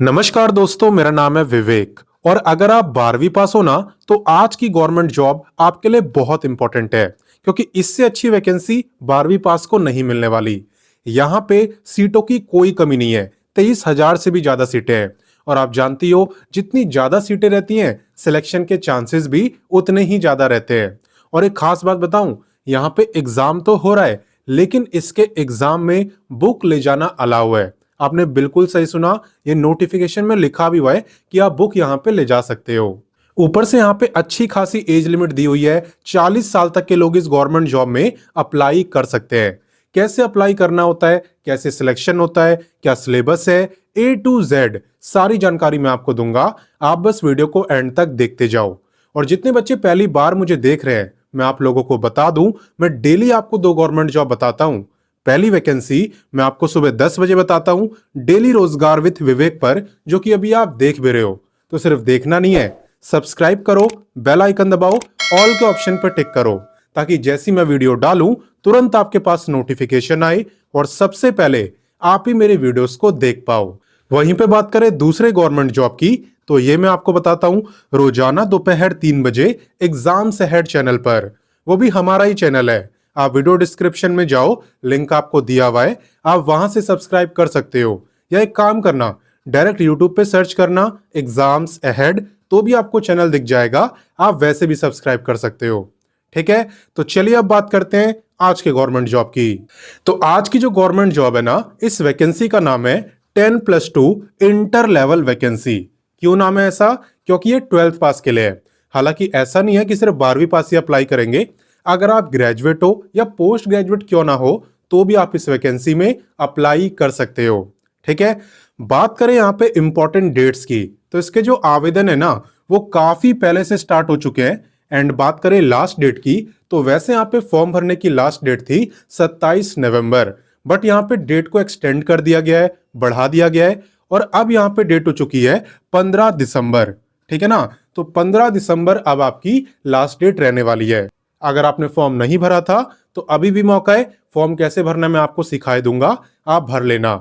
नमस्कार दोस्तों, मेरा नाम है विवेक। और अगर आप 12वीं पास हो ना, तो आज की गवर्नमेंट जॉब आपके लिए बहुत इंपॉर्टेंट है, क्योंकि इससे अच्छी वैकेंसी 12वीं पास को नहीं मिलने वाली। यहाँ पे सीटों की कोई कमी नहीं है, 23,000 से भी ज्यादा सीटें हैं। और आप जानती हो, जितनी ज्यादा सीटें रहती हैं, सिलेक्शन के चांसेस भी उतने ही ज्यादा रहते हैं। और एक खास बात बताऊं, यहाँ पे एग्जाम तो हो रहा है, लेकिन इसके एग्जाम में बुक ले जाना अलाउ है। आपने बिल्कुल सही सुना, ये नोटिफिकेशन में लिखा भी हुआ है कि आप बुक यहाँ पे ले जा सकते हो। ऊपर से यहाँ पे अच्छी खासी एज लिमिट दी हुई है, 40 साल तक के लोग इस गवर्नमेंट जॉब में अप्लाई कर सकते हैं। कैसे अप्लाई करना होता है, कैसे सिलेक्शन होता है, क्या सिलेबस है, A to Z सारी जानकारी मैं आपको दूंगा। आप बस वीडियो को एंड तक देखते जाओ। और जितने बच्चे पहली बार मुझे देख रहे हैं, मैं आप लोगों को बता दूं, मैं डेली आपको 2 गवर्नमेंट जॉब बताता हूं। पहली वैकेंसी मैं आपको सुबह 10 बजे बताता हूं, डेली रोजगार विद विवेक पर, जो कि अभी आप देख भी रहे हो। तो सिर्फ देखना नहीं है, सब्सक्राइब करो, बेल आइकन दबाओ, ऑल के ऑप्शन पर टिक करो, ताकि जैसी मैं वीडियो डालूं तुरंत आपके पास नोटिफिकेशन आए और सबसे पहले आप ही मेरे वीडियोस को देख पाओ। वहीं पे बात करें दूसरे गवर्नमेंट जॉब की, तो ये मैं आपको बताता हूं, रोजाना दोपहर 3 बजे एग्जाम्स अहेड चैनल पर। वो भी हमारा ही चैनल है। आप वीडियो डिस्क्रिप्शन में जाओ, लिंक आपको दिया हुआ है, आप वहां से सब्सक्राइब कर सकते हो। या एक काम करना, डायरेक्ट यूट्यूब पे सर्च करना एग्जाम्स अहेड, तो भी आपको चैनल दिख जाएगा। आप वैसे भी सब्सक्राइब कर सकते हो। ठीक है, तो चलिए अब बात करते हैं आज के गवर्नमेंट जॉब की। तो आज की जो गवर्नमेंट जॉब है ना, इस वैकेंसी का नाम है 10+2 इंटर लेवल वैकेंसी। क्यों नाम है ऐसा? क्योंकि ये 12th पास के लिए है। हालांकि ऐसा नहीं है कि सिर्फ 12वीं पास ही अप्लाई करेंगे। अगर आप ग्रेजुएट हो या पोस्ट ग्रेजुएट क्यों ना हो, तो भी आप इस वैकेंसी में अप्लाई कर सकते हो। ठीक है, बात करें यहाँ पे इंपॉर्टेंट डेट्स की, तो इसके जो आवेदन है ना, वो काफी पहले से स्टार्ट हो चुके हैं। एंड बात करें लास्ट डेट की, तो वैसे यहाँ पे फॉर्म भरने की लास्ट डेट थी 27 नवंबर, बट यहाँ पे डेट को एक्सटेंड कर दिया गया है, बढ़ा दिया गया है। और अब यहाँ पे डेट हो चुकी है 15 दिसंबर। ठीक है ना, तो 15 दिसंबर अब आपकी लास्ट डेट रहने वाली है। अगर आपने फॉर्म नहीं भरा था, तो अभी भी मौका है। फॉर्म कैसे भरना मैं आपको सिखा दूंगा, आप भर लेना।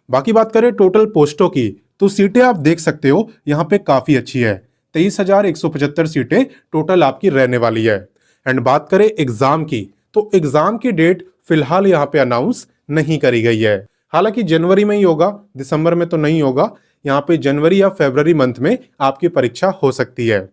बाकी बात करें टोटल पोस्टों की, तो सीटें आप देख सकते हो यहाँ पे काफी अच्छी है। 23,175 सीटें टोटल आपकी रहने वाली है। एंड बात करें एग्जाम की, तो एग्जाम की डेट फिलहाल यहाँ पे अनाउंस नहीं करी गई है। हालांकि जनवरी में ही होगा, दिसंबर में तो नहीं होगा। यहाँ पे जनवरी या फरवरी मंथ में आपकी परीक्षा हो सकती है।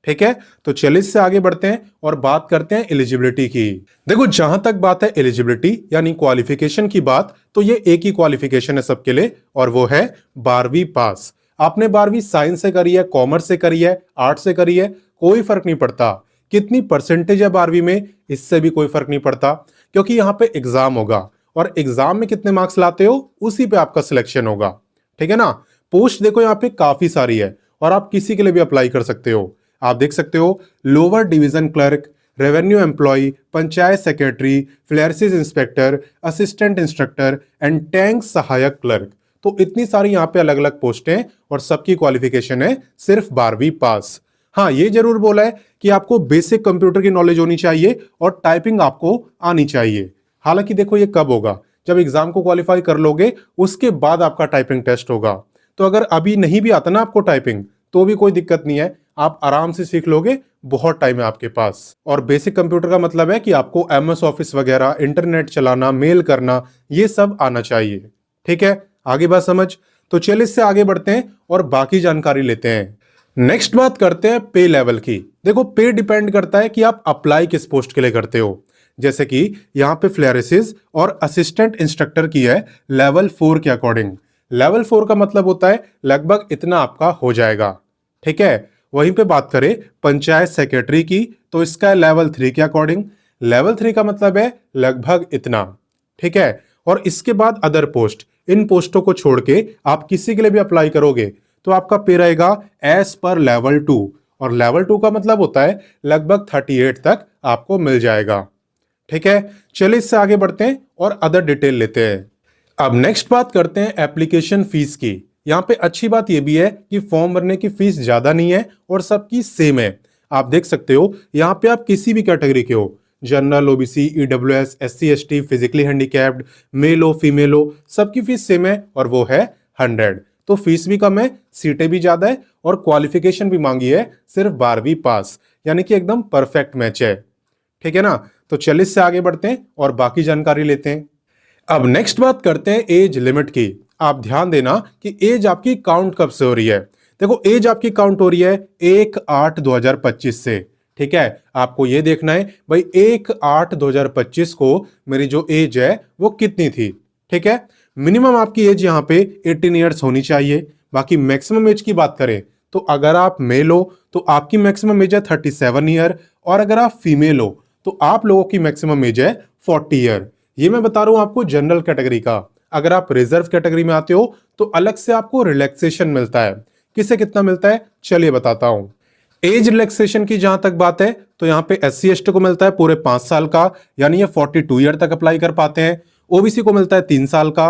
ठीक है, तो चलिए इससे आगे बढ़ते हैं और बात करते हैं एलिजिबिलिटी की। देखो, जहां तक बात है एलिजिबिलिटी यानी क्वालिफिकेशन की बात, तो ये एक ही क्वालिफिकेशन है सबके लिए, और वो है 12वीं पास। आपने 12वीं साइंस से करी है, कॉमर्स से करी है, आर्ट्स से करी है, कोई फर्क नहीं पड़ता। कितनी परसेंटेज है 12वीं में, इससे भी कोई फर्क नहीं पड़ता, क्योंकि यहाँ पे एग्जाम होगा और एग्जाम में कितने मार्क्स लाते हो उसी पे आपका सिलेक्शन होगा। ठीक है ना। पोस्ट देखो यहाँ पे काफी सारी है, और आप किसी के लिए भी अप्लाई कर सकते हो। आप देख सकते हो, lower division clerk, revenue employ, panchayat secretary, fisheries inspector, assistant instructor and tank सहायक क्लर्क। तो इतनी सारी यहाँ पे अलग अलग पोस्टें हैं, और सबकी क्वालिफिकेशन है सिर्फ 12वीं पास। हाँ, ये जरूर बोला है कि आपको बेसिक कंप्यूटर की नॉलेज होनी चाहिए और टाइपिंग आपको आनी चाहिए। हालांकि देखो, ये कब होगा? जब एग्जाम को क्वालिफाई कर लोगे, उसके बाद आपका टाइपिंग टेस्ट होगा। तो अगर अभी नहीं भी आता ना आपको टाइपिंग, तो भी कोई दिक्कत नहीं है, आप आराम से सीख लोगे, बहुत टाइम है आपके पास। और बेसिक कंप्यूटर का मतलब है कि आपको MS ऑफिस वगैरह, इंटरनेट चलाना, मेल करना, ये सब आना चाहिए। ठीक है, आगे बात समझ। तो चलिए इससे आगे बढ़ते हैं और बाकी जानकारी लेते हैं। नेक्स्ट बात करते हैं पे लेवल की। देखो, पे डिपेंड करता है कि आप अप्लाई किस पोस्ट के लिए करते हो। जैसे कि यहाँ पे फ्लैरिसिस और असिस्टेंट इंस्ट्रक्टर की है लेवल 4 के अकॉर्डिंग। लेवल 4 का मतलब होता है लगभग इतना आपका हो जाएगा। ठीक है, वहीं पे बात करें पंचायत सेक्रेटरी की, तो इसका है लेवल 3 के अकॉर्डिंग। लेवल 3 का मतलब है लगभग इतना। ठीक है, और इसके बाद अदर पोस्ट, इन पोस्टों को छोड़ के आप किसी के लिए भी अप्लाई करोगे, तो आपका पे रहेगा एज पर लेवल 2। और लेवल 2 का मतलब होता है लगभग 38 तक आपको मिल जाएगा। ठीक है, चलिए इससे आगे बढ़ते हैं और अदर डिटेल लेते हैं। अब नेक्स्ट बात करते हैं एप्लीकेशन फीस की। यहाँ पे अच्छी बात यह भी है कि फॉर्म भरने की फीस ज्यादा नहीं है और सबकी सेम है। आप देख सकते हो, यहाँ पे आप किसी भी कैटेगरी के हो, general, OBC, EWS, SC ST, physically handicapped, male हो फीमेल हो, सबकी फीस सेम है और वो है 100। तो फीस भी कम है, सीटें भी ज्यादा है और क्वालिफिकेशन भी मांगी है सिर्फ 12वीं पास, यानी कि एकदम परफेक्ट मैच है। ठीक है ना। तो चलिए इससे आगे बढ़ते हैं और बाकी जानकारी लेते हैं। अब नेक्स्ट बात करते हैं एज लिमिट की। आप ध्यान देना कि एज आपकी काउंट कब से हो रही है। देखो एज आपकी काउंट हो रही है 1/8/2025 से। ठीक है, आपको ये देखना है भाई 1/8/2025 को मेरी जो एज है वो कितनी थी। ठीक है, मिनिमम आपकी एज यहाँ पे 18 ईयर्स होनी चाहिए। बाकी मैक्सिमम एज की बात करें तो अगर आप मेल हो तो आपकी मैक्सिमम एज है 37 ईयर, और अगर आप फीमेल हो तो आप लोगों की मैक्सिमम एज है 40 ईयर। ये मैं बता रहा हूं आपको जनरल कैटेगरी का। अगर आप रिजर्व कैटेगरी में आते हो तो अलग से आपको रिलैक्सेशन मिलता है। किसे कितना मिलता है चलिए बताता हूं। एज रिलैक्सेशन की जहां तक बात है तो यहाँ पे SC/ST को मिलता है पूरे 5 साल का, यानी ये 42 ईयर तक अप्लाई कर पाते हैं। OBC को मिलता है 3 साल का,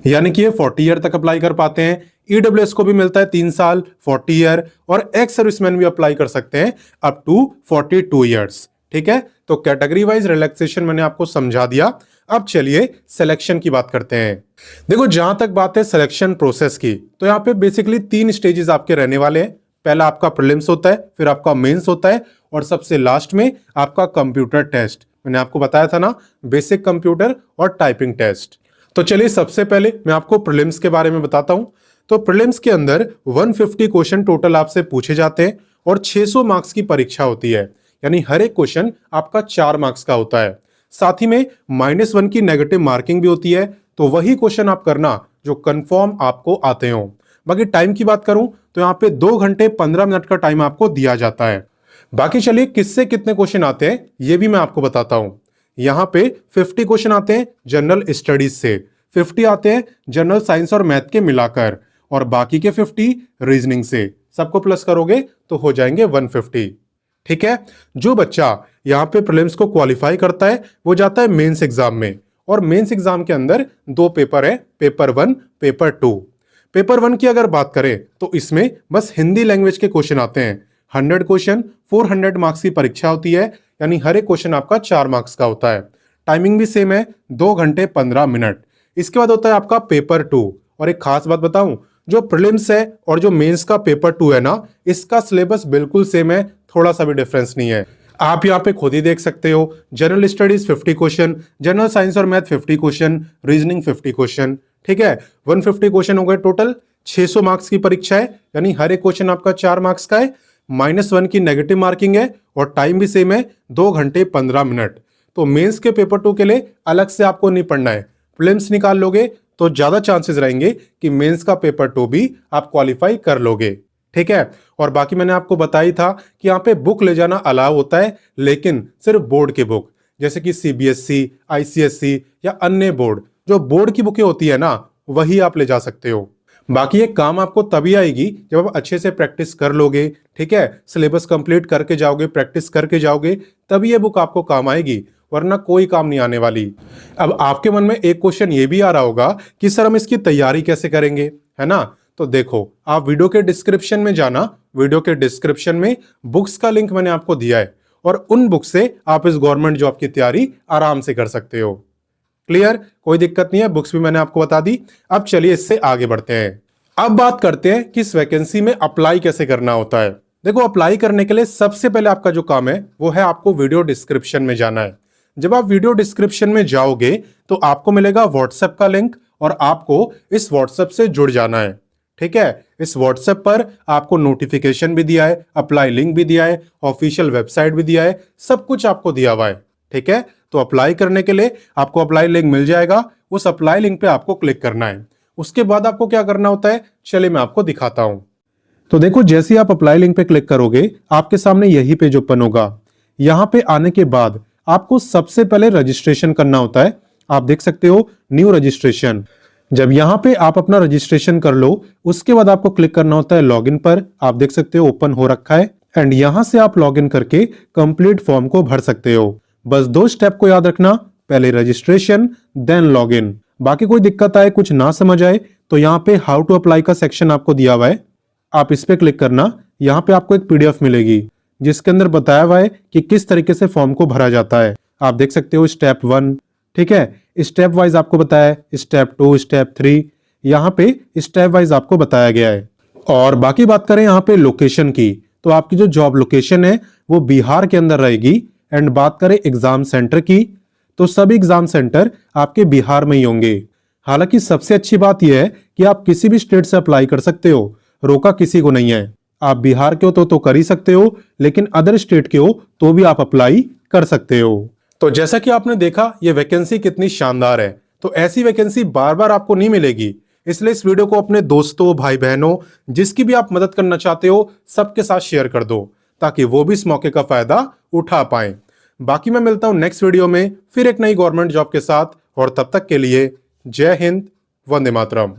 यानी कि ये 40 ईयर तक अप्लाई कर पाते हैं। EWS को भी मिलता है 3 साल 40 ईयर, और एक्स सर्विसमैन भी अप्लाई कर सकते हैं अप टू 42 ईयर्स। ठीक है, तो कैटेगरी वाइज रिलैक्सेशन मैंने आपको समझा दिया। अब चलिए सिलेक्शन की बात करते हैं। देखो जहां तक बात है सिलेक्शन प्रोसेस की, तो यहाँ पे बेसिकली 3 स्टेजेस आपके रहने वाले हैं। पहला आपका प्रीलिम्स होता है, फिर आपका मेंस होता है, और सबसे लास्ट में आपका कंप्यूटर टेस्ट। मैंने आपको बताया था ना, बेसिक कंप्यूटर और टाइपिंग टेस्ट। तो चलिए सबसे पहले मैं आपको प्रीलिम्स के बारे में बताता हूं। तो प्रीलिम्स के अंदर 150 क्वेश्चन टोटल आपसे पूछे जाते हैं और 600 मार्क्स की परीक्षा होती है, यानी हर एक क्वेश्चन आपका 4 मार्क्स का होता है। साथ ही में -1 की नेगेटिव मार्किंग भी होती है, तो वही क्वेश्चन आप करना जो कंफर्म आपको आते हो। बाकी टाइम की बात करूं तो यहाँ पे 2 घंटे 15 मिनट का टाइम आपको दिया जाता है। बाकी चलिए किससे कितने क्वेश्चन आते हैं ये भी मैं आपको बताता हूं। यहाँ पे 50 क्वेश्चन आते हैं जनरल स्टडीज से, 50 आते हैं जनरल साइंस और मैथ के मिलाकर, और बाकी के 50 रीजनिंग से। सबको प्लस करोगे तो हो जाएंगे 150। ठीक है, जो बच्चा यहाँ पे प्रीलिम्स को क्वालिफाई करता है वो जाता है मेंस एग्जाम में, और मेंस एग्जाम के अंदर 2 पेपर है, पेपर 1 पेपर 2। पेपर 1 की अगर बात करें तो इसमें बस हिंदी लैंग्वेज के क्वेश्चन आते हैं। 100 क्वेश्चन 400 मार्क्स की परीक्षा होती है, यानी हर एक क्वेश्चन आपका 4 मार्क्स का होता है। टाइमिंग भी सेम है, 2 घंटे 15 मिनट। इसके बाद होता है आपका पेपर 2। और एक खास बात बताऊं, जो प्रीलिम्स है और जो मेंस का पेपर 2 है ना, इसका सिलेबस बिल्कुल सेम है, थोड़ा सा भी डिफरेंस नहीं है। आप यहाँ पे खुद ही देख सकते हो, general studies 50 question, general science और मैथ 50 क्वेश्चन, रीजनिंग 50 क्वेश्चन। ठीक है, 150 क्वेश्चन हो गए टोटल, 600 मार्क्स की परीक्षा है, यानी हर एक क्वेश्चन आपका 4 मार्क्स का है। -1 की नेगेटिव मार्किंग है, और टाइम भी सेम है, 2 घंटे 15 मिनट। तो मेंस के पेपर 2 के लिए अलग से आपको नहीं पढ़ना है, प्रीलिम्स निकाल लोगे तो ज्यादा चांसेस रहेंगे कि मेंस का पेपर 2 भी आप क्वालिफाई कर लोगे। ठीक है, और बाकी मैंने आपको बताई था कि यहाँ पे बुक ले जाना अलाउ होता है, लेकिन सिर्फ बोर्ड के बुक, जैसे कि CBSE, ICSE या अन्य बोर्ड, जो बोर्ड की बुकें होती है ना, वही आप ले जा सकते हो। बाकी ये काम आपको तभी आएगी जब आप अच्छे से प्रैक्टिस कर लोगे। ठीक है, सिलेबस कंप्लीट करके जाओगे, प्रैक्टिस करके जाओगे, तभी ये बुक आपको काम आएगी, वरना कोई काम नहीं आने वाली। अब आपके मन में एक क्वेश्चन ये भी आ रहा होगा कि सर हम इसकी तैयारी कैसे करेंगे, है ना। तो देखो आप वीडियो के डिस्क्रिप्शन में जाना, वीडियो के डिस्क्रिप्शन में बुक्स का लिंक मैंने आपको दिया है, और उन बुक से आप इस गवर्नमेंट जॉब की तैयारी आराम से कर सकते हो। क्लियर, कोई दिक्कत नहीं है, बुक्स भी मैंने आपको बता दी। अब चलिए इससे आगे बढ़ते हैं। अब बात करते हैं कि इस वैकेंसी में अप्लाई कैसे करना होता है। देखो अप्लाई करने के लिए सबसे पहले आपका जो काम है वो है आपको वीडियो डिस्क्रिप्शन में जाना है। जब आप वीडियो डिस्क्रिप्शन में जाओगे तो आपको मिलेगा व्हाट्सएप का लिंक, और आपको इस व्हाट्सएप से जुड़ जाना है। ठीक है, इस व्हाट्सएप पर आपको नोटिफिकेशन भी दिया है, अप्लाई लिंक भी दिया है, ऑफिशियल वेबसाइट भी दिया है, सब कुछ आपको दिया हुआ है। ठीक है, तो अप्लाई करने के लिए आपको अप्लाई लिंक मिल जाएगा, उस अप्लाई लिंक पे आपको क्लिक करना है। उसके बाद आपको क्या करना होता है चलिए मैं आपको दिखाता हूं। तो देखो जैसे ही आप अप्लाई लिंक पे क्लिक करोगे आपके सामने यही पेज ओपन होगा। यहां पे आने के बाद आपको सबसे पहले रजिस्ट्रेशन करना होता है। आप देख सकते हो न्यू रजिस्ट्रेशन। जब यहां पे आप अपना रजिस्ट्रेशन कर लो उसके बाद आपको क्लिक करना होता है लॉगिन पर। आप देख सकते हो ओपन हो रखा है, एंड यहां से आप लॉगिन करके कंप्लीट फॉर्म को भर सकते हो। बस 2 स्टेप को याद रखना, पहले रजिस्ट्रेशन देन लॉगिन। बाकी कोई दिक्कत आए, कुछ ना समझ आए तो यहाँ पे हाउ टू अप्लाई का सेक्शन आपको दिया हुआ है, आप इस पे क्लिक करना। यहाँ पे आपको एक PDF मिलेगी जिसके अंदर बताया हुआ है कि किस तरीके से फॉर्म को भरा जाता है। आप देख सकते हो स्टेप 1, ठीक है, स्टेप वाइज आपको बताया है, स्टेप 2, स्टेप 3, यहाँ पे स्टेप वाइज आपको बताया गया है। और बाकी बात करें यहाँ पे लोकेशन की, तो आपकी जो जॉब लोकेशन है वो बिहार के अंदर रहेगी। एंड बात करें एग्जाम सेंटर की, तो सभी एग्जाम सेंटर आपके बिहार में ही होंगे। हालांकि सबसे अच्छी बात यह है कि आप किसी भी स्टेट से अप्लाई कर सकते हो, रोका किसी को नहीं है। आप बिहार के हो तो कर ही सकते हो, लेकिन अदर स्टेट के हो तो भी आप अप्लाई कर सकते हो। तो जैसा कि आपने देखा ये वैकेंसी कितनी शानदार है, तो ऐसी वैकेंसी बार बार आपको नहीं मिलेगी। इसलिए इस वीडियो को अपने दोस्तों, भाई बहनों, जिसकी भी आप मदद करना चाहते हो, सबके साथ शेयर कर दो, ताकि वो भी इस मौके का फायदा उठा पाए। बाकी मैं मिलता हूं नेक्स्ट वीडियो में फिर एक नई गवर्नमेंट जॉब के साथ, और तब तक के लिए जय हिंद, वंदे मातरम।